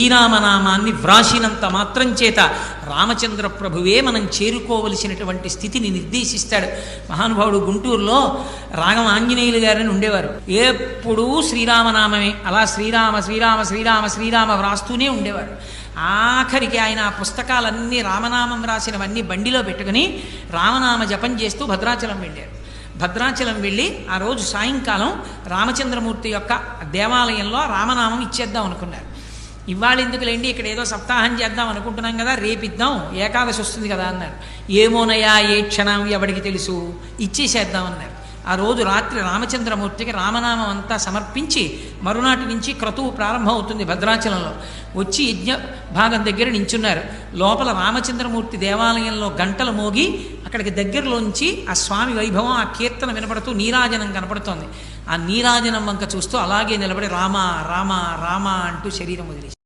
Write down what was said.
శ్రీరామనామాన్ని వ్రాసినంత మాత్రం చేత రామచంద్ర ప్రభువే మనం చేరుకోవలసినటువంటి స్థితిని నిర్దేశిస్తాడు. మహానుభావుడు గుంటూరులో రాగం ఆంజనేయులు గారని ఉండేవారు. ఎప్పుడూ శ్రీరామనామమే, అలా శ్రీరామ శ్రీరామ శ్రీరామ శ్రీరామ వ్రాస్తూనే ఉండేవారు. ఆఖరికి ఆయన ఆ పుస్తకాలన్నీ రామనామం రాసినవన్నీ బండిలో పెట్టుకుని రామనామ జపం చేస్తూ భద్రాచలం వెళ్ళారు. భద్రాచలం వెళ్ళి ఆ రోజు సాయంకాలం రామచంద్రమూర్తి యొక్క దేవాలయంలో రామనామం ఇచ్చేద్దాం అనుకున్నారు. ఇవాళ ఎందుకులేండి, ఇక్కడ ఏదో సప్తాహం చేద్దాం అనుకుంటున్నాం కదా, రేపిద్దాం, ఏకాదశి వస్తుంది కదా అన్నారు. ఏమోనయా ఏ క్షణం ఎవడికి తెలుసు, ఇచ్చేసేద్దాం అన్నారు. ఆ రోజు రాత్రి రామచంద్రమూర్తికి రామనామం అంతా సమర్పించి మరునాటి నుంచి క్రతువు ప్రారంభం అవుతుంది. భద్రాచలంలో వచ్చి యజ్ఞ భాగం దగ్గర నించున్నారు. లోపల రామచంద్రమూర్తి దేవాలయంలో గంటలు మోగి అక్కడికి దగ్గరలోంచి ఆ స్వామి వైభవం, ఆ కీర్తన వినపడుతూ నీరాజనం కనపడుతోంది. ఆ నీరాజనం వంక చూస్తూ అలాగే నిలబడి రామ రామ రామ అంటూ శరీరం వదిలేసి